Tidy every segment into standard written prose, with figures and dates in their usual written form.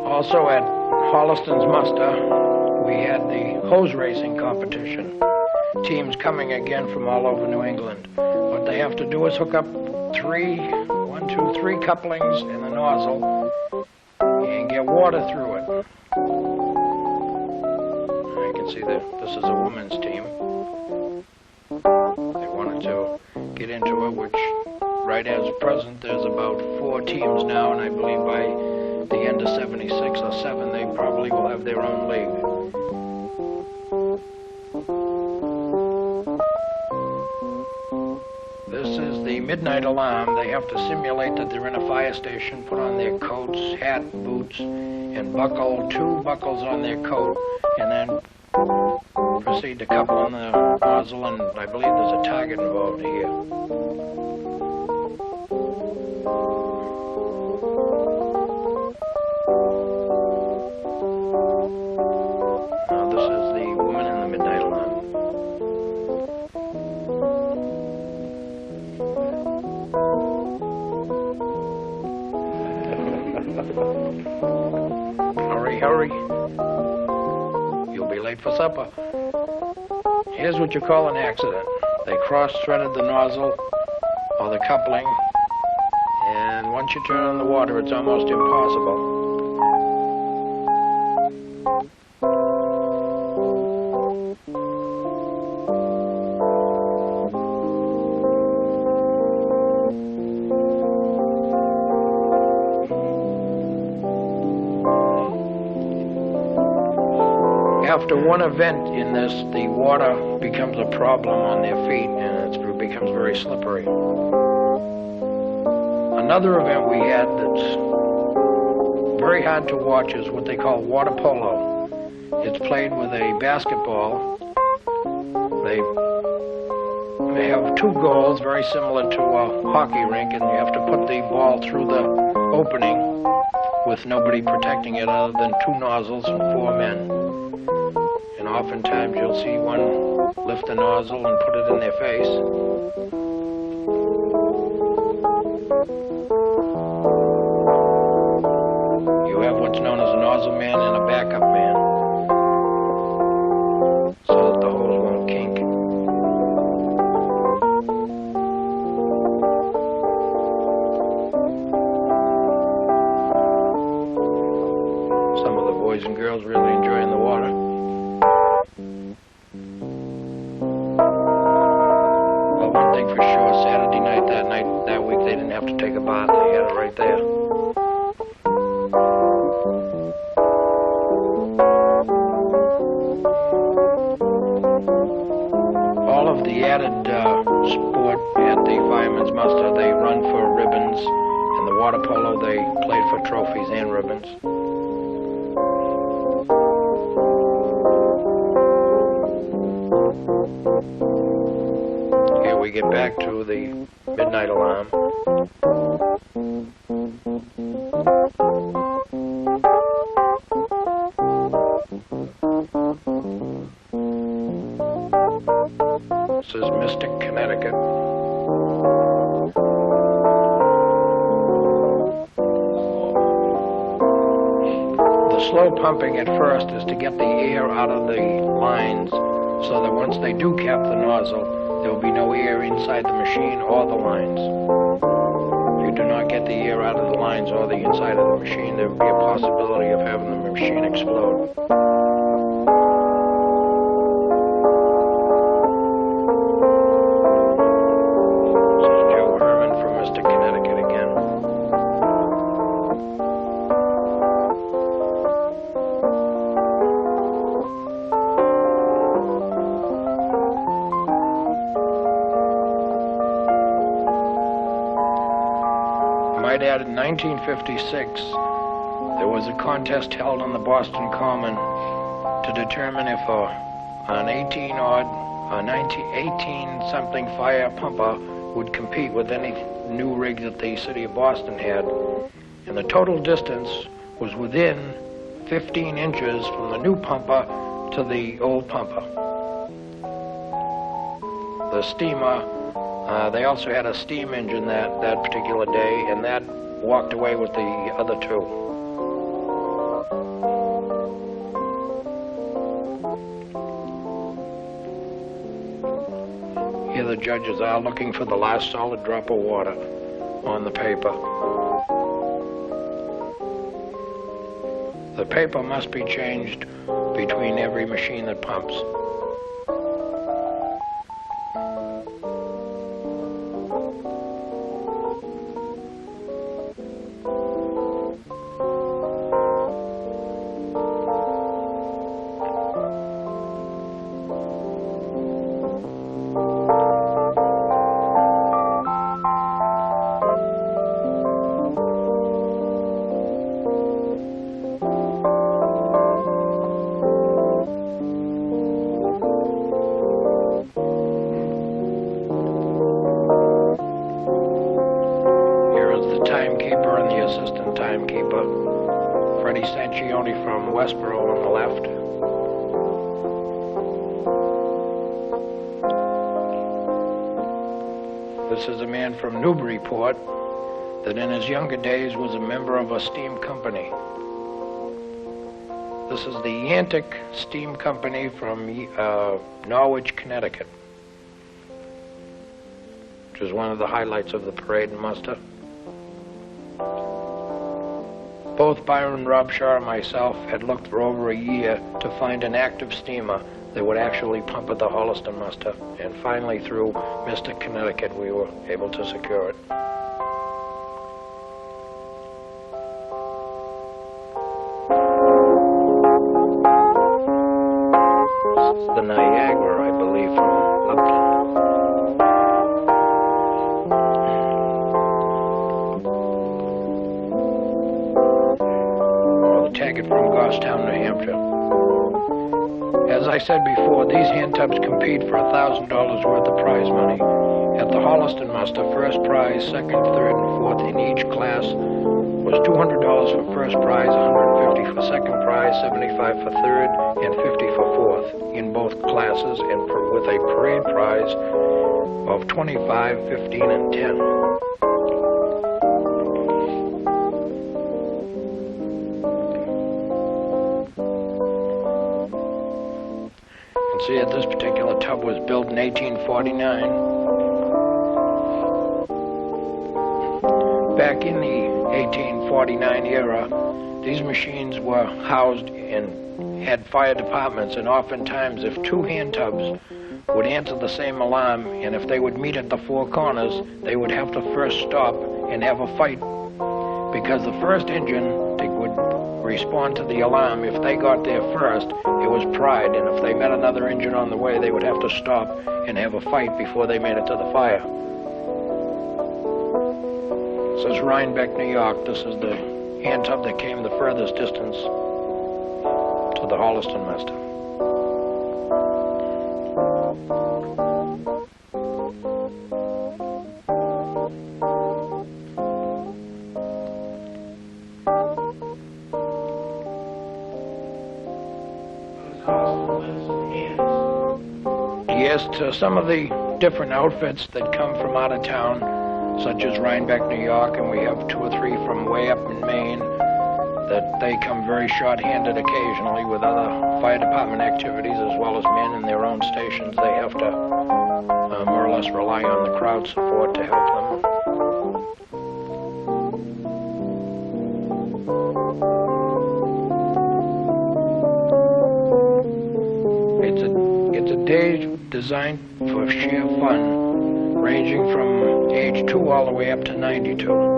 Also at Holliston's muster, we had the hose racing competition. Teams coming again from all over New England. What they have to do is hook up three couplings in the nozzle and get water through it. I can see that this is a women's team. They wanted to get into it, which right as present there's about 4 teams now, and I believe by the end of 76 or 7 they probably will have their own league. This is the midnight alarm. They have to simulate that they're in a fire station, put on their coats, hat, boots, and buckle 2 buckles on their coat, and then proceed to couple in the nozzle, and I believe there's a target involved here. Now this is the woman in the midnight alarm. Hurry, hurry. You'll be late for supper. Here's what you call an accident. They cross-threaded the nozzle or the coupling, and once you turn on the water, it's almost impossible. After one event in this, the water becomes a problem on their feet, and it becomes very slippery. Another event we had that's very hard to watch is what they call water polo. It's played with a basketball. They have 2 goals, very similar to a hockey rink, and you have to put the ball through the opening with nobody protecting it other than 2 nozzles and 4 men. And oftentimes you'll see one lift the nozzle and put it in their face. You have what's known as a nozzle man and a backup man, so that the hose won't kink. Some of the boys and girls really enjoying the water. For sure, Saturday night, that week, they didn't have to take a bath. They had it right there. All of the added sport at the Firemen's muster, they run for ribbons. In the water polo, they played for trophies and ribbons. We get back to the midnight alarm. This is Mystic, Connecticut. The slow pumping at first is to get the air out of the lines so that once they do cap the nozzle, there will be no air inside the machine or the lines. If you do not get the air out of the lines or the inside of the machine, there will be a possibility of having the machine explode. This is Joe Herman from Mystic, Connecticut again. In 1956, there was a contest held on the Boston Common to determine if an 18-something fire pumper would compete with any new rig that the city of Boston had. And the total distance was within 15 inches from the new pumper to the old pumper. The steamer, they also had a steam engine that particular day, and that walked away with the other 2. the judges are looking for the last solid drop of water on the paper. The paper must be changed between every machine that pumps. This is a man from Ludwick-Part that in his younger days was a member of a steam company. This is the Antic Steam Company from Norwich, Connecticut, which is one of the highlights of the parade and muster. Both Byron Robshaw and myself had looked for over a year to find an active steamer that would actually pump at the Holliston muster, and finally through Mr. Connecticut we were able to secure it. This is the Niagara, I believe, from Upland. Or the Taggart from Goffstown, New Hampshire. As I said before, these hand tubs compete for $1,000 worth of prize money. At the Holliston muster, first prize, second, third, and fourth in each class was $200 for first prize, $150 for second prize, $75 for third, and $50 for fourth in both classes, and with a parade prize of $25, $15, and $10. See that this particular tub was built in 1849. Back in the 1849 era, these machines were housed and had fire departments, and oftentimes if two hand tubs would answer the same alarm, and if they would meet at the four corners, they would have to first stop and have a fight, because the first engine would respond to the alarm. If they got there first, it was pride, and if they met another engine on the way, they would have to stop and have a fight before they made it to the fire. This is Rhinebeck, New York. This is the hand tub that came the furthest distance to the Holliston muster. Yes, to some of the different outfits that come from out of town, such as Rhinebeck, New York, and we have 2 or 3 from way up in Maine, that they come very short-handed occasionally with other fire department activities, as well as men in their own stations. They have to more or less rely on the crowd support to help them. It's a day designed for sheer fun, ranging from age 2 all the way up to 92.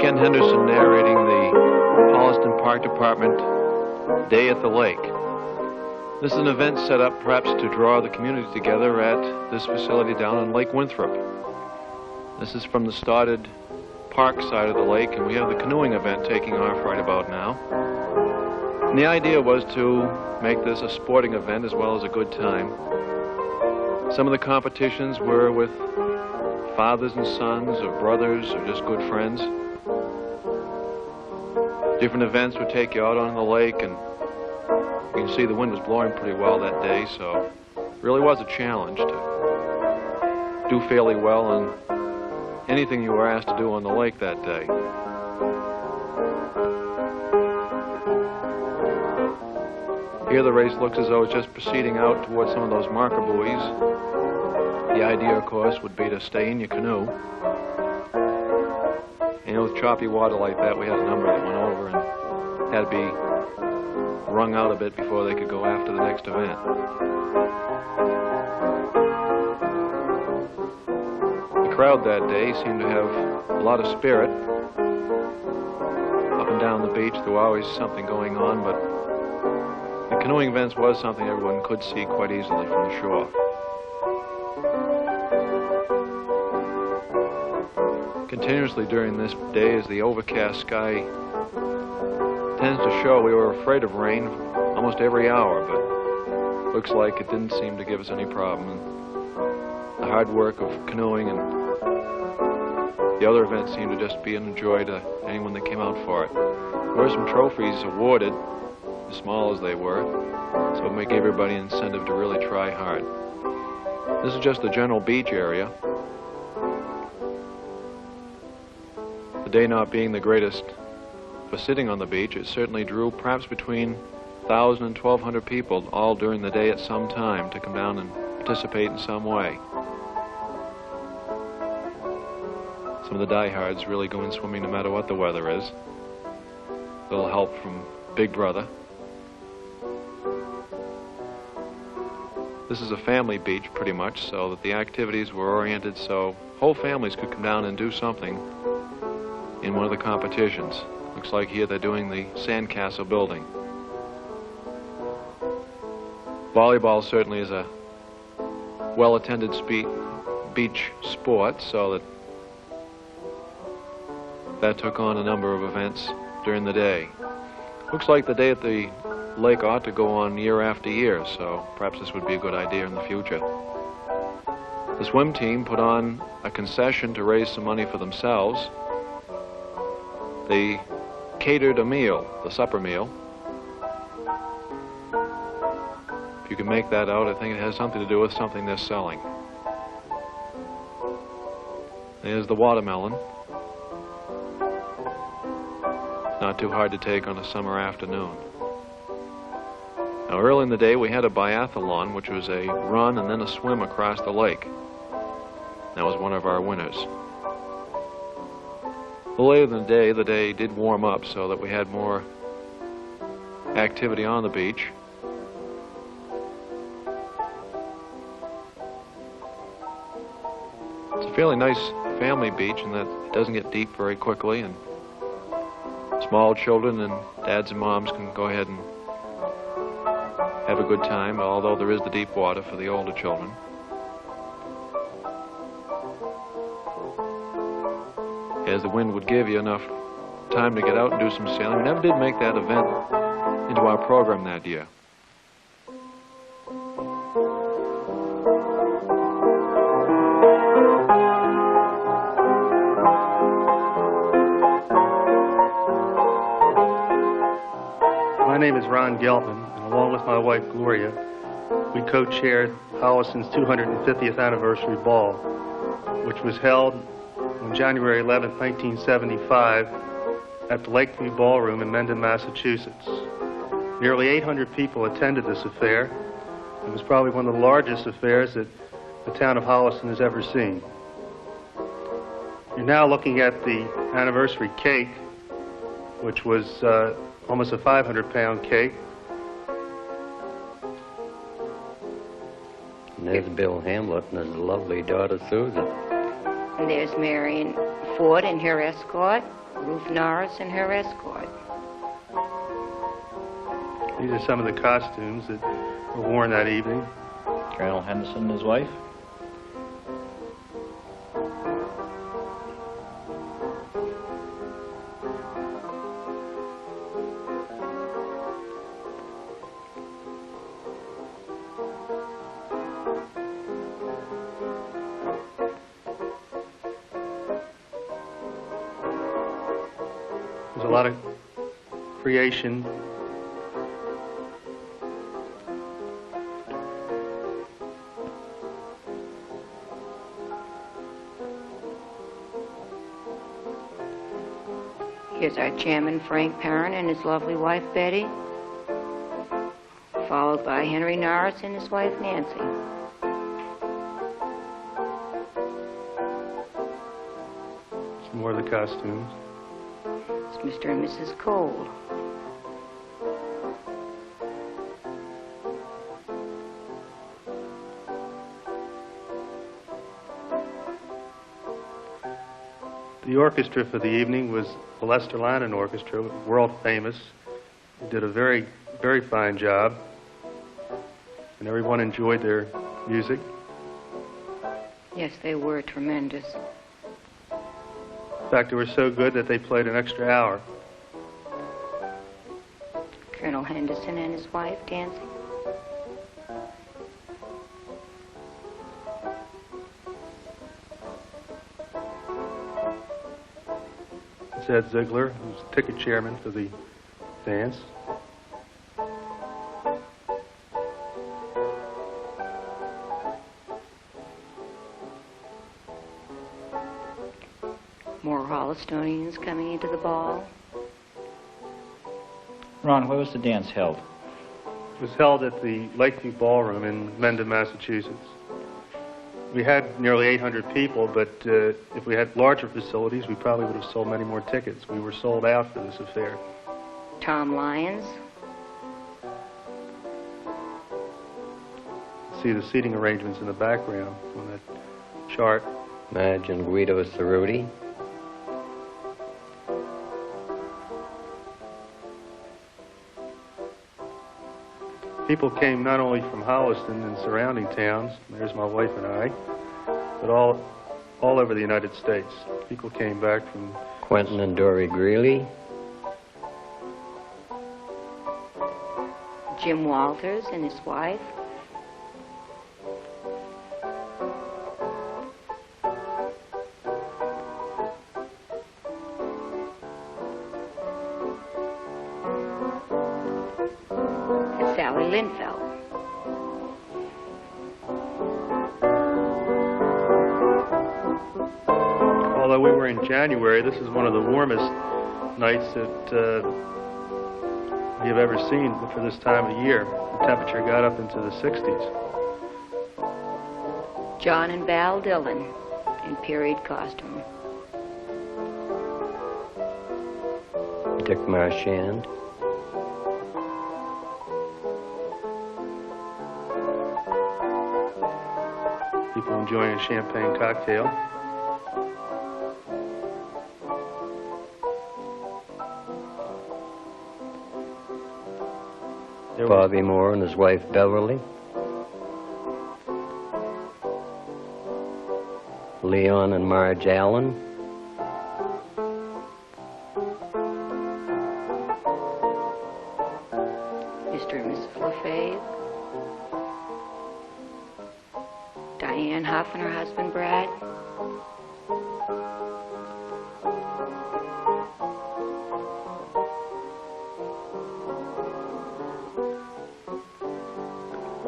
Henderson narrating the Holliston Park Department Day at the Lake. This is an event set up perhaps to draw the community together at this facility down on Lake Winthrop. This is from the started park side of the lake, and we have the canoeing event taking off right about now. And the idea was to make this a sporting event as well as a good time. Some of the competitions were with fathers and sons, or brothers, or just good friends. Different events would take you out on the lake, and you can see the wind was blowing pretty well that day, so it really was a challenge to do fairly well on anything you were asked to do on the lake that day. Here the race looks as though it's just proceeding out towards some of those marker buoys. The idea, of course, would be to stay in your canoe. And with choppy water like that, we had a number that went over and had to be wrung out a bit before they could go after the next event. The crowd that day seemed to have a lot of spirit. Up and down the beach, there was always something going on, but the canoeing events was something everyone could see quite easily from the shore. Continuously during this day, as the overcast sky tends to show, we were afraid of rain almost every hour, but looks like it didn't seem to give us any problem. And the hard work of canoeing and the other events seemed to just be an joy to anyone that came out for it. There were some trophies awarded, as small as they were, so it make everybody an incentive to really try hard. This is just the general beach area. The day not being the greatest for sitting on the beach, it certainly drew perhaps between 1,000 and 1,200 people all during the day at some time to come down and participate in some way. Some of the diehards really go in swimming no matter what the weather is. A little help from Big Brother. This is a family beach pretty much, so that the activities were oriented so whole families could come down and do something in one of the competitions. Looks like here they're doing the sandcastle building. Volleyball certainly is a well-attended beach sport, so that took on a number of events during the day. Looks like the day at the lake ought to go on year after year, so perhaps this would be a good idea in the future. The swim team put on a concession to raise some money for themselves. They catered a meal, the supper meal. If you can make that out, I think it has something to do with something they're selling. There's the watermelon. Not too hard to take on a summer afternoon. Now, early in the day, we had a biathlon, which was a run and then a swim across the lake. That was one of our winners. A little later in the day did warm up so that we had more activity on the beach. It's a fairly nice family beach in that it doesn't get deep very quickly, and small children and dads and moms can go ahead and have a good time, although there is the deep water for the older children. As the wind would give you enough time to get out and do some sailing. We never did make that event into our program that year. My name is Ron Geltman, and along with my wife Gloria, we co-chaired Holliston's 250th anniversary ball, which was held on January 11, 1975, at the Lakeview Ballroom in Mendon, Massachusetts. Nearly 800 people attended this affair. It was probably one of the largest affairs that the town of Holliston has ever seen. You're now looking at the anniversary cake, which was almost a 500-pound cake. And there's Bill Hamlet and his lovely daughter Susan. And there's Marion Ford and her escort, Ruth Norris and her escort. These are some of the costumes that were worn that evening. Colonel Henderson and his wife. There's a lot of creation. Here's our chairman, Frank Perrin, and his lovely wife, Betty, followed by Henry Norris and his wife, Nancy. Some more of the costumes. It's Mr. and Mrs. Cole. The orchestra for the evening was the Lester Lannan Orchestra, world famous. They did a very, very fine job, and everyone enjoyed their music. Yes, they were tremendous. In fact, they were so good that they played an extra hour. Colonel Henderson and his wife dancing. It's Ed Ziegler, who's the ticket chairman for the dance. More Hollistonians coming into the ball. Ron, where was the dance held? It was held at the Lakeview Ballroom in Mendon, Massachusetts. We had nearly 800 people, but if we had larger facilities, we probably would have sold many more tickets. We were sold out for this affair. Tom Lyons. See the seating arrangements in the background on that chart. Madge and Guido Cerruti. People came not only from Holliston and surrounding towns, there's my wife and I, but all over the United States. People came back from... Quentin and Dory Greeley. Jim Walters and his wife. And Sally Linfeld. Although we were in January, this is one of the warmest nights that we have ever seen for this time of year. The temperature got up into the 60s. John and Val Dillon in period costume. Dick Marchand. People enjoying a champagne cocktail. Bobby Moore and his wife Beverly. Leon and Marge Allen. Mr. and Mrs. LaFave. Diane Huff and her husband Brad.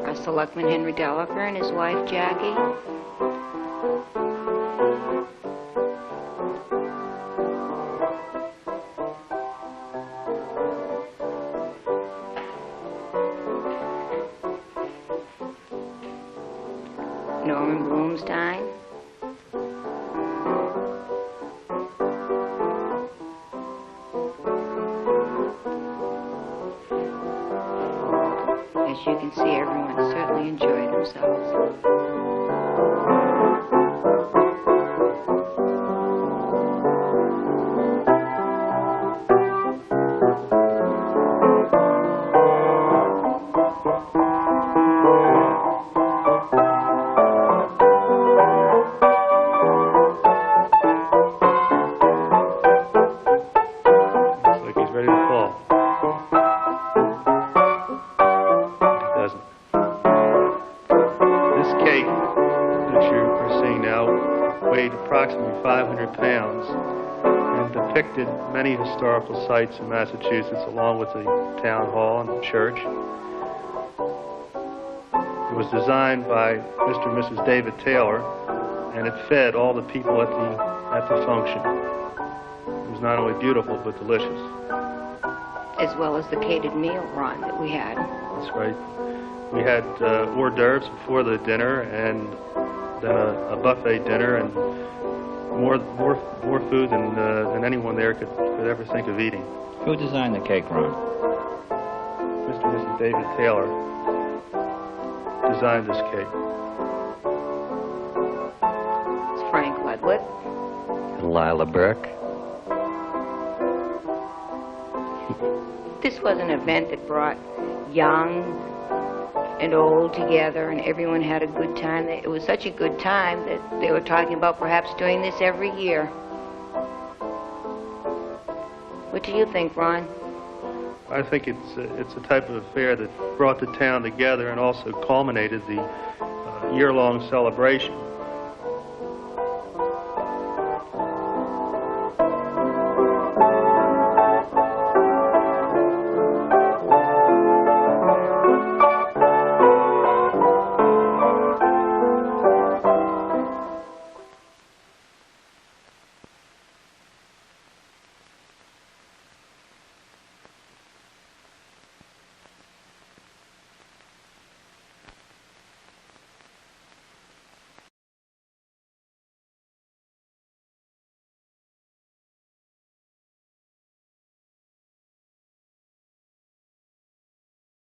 Our selectman Henry Dellifer and his wife Jackie. Norman Bloomstein. As you can see, everyone certainly enjoyed themselves. Looks like he's ready to fall. He doesn't. This cake that you are seeing now weighed approximately 500 pounds. And depicted many historical sites in Massachusetts along with the town hall and the church. It was designed by Mr. and Mrs. David Taylor, and it fed all the people at the function. It was not only beautiful but delicious. As well as the catered meal, Ron, that we had. That's right. We had hors d'oeuvres before the dinner, and then a buffet dinner, and more food than anyone there could ever think of eating. Who designed the cake, Ron? Mr. and Mrs. David Taylor designed this cake. It's Frank Ludwick. And Lila Burke. This was an event that brought young and old together, and everyone had a good time. It was such a good time that they were talking about perhaps doing this every year. What do you think, Ron? I think it's a type of affair that brought the town together and also culminated the year-long celebration.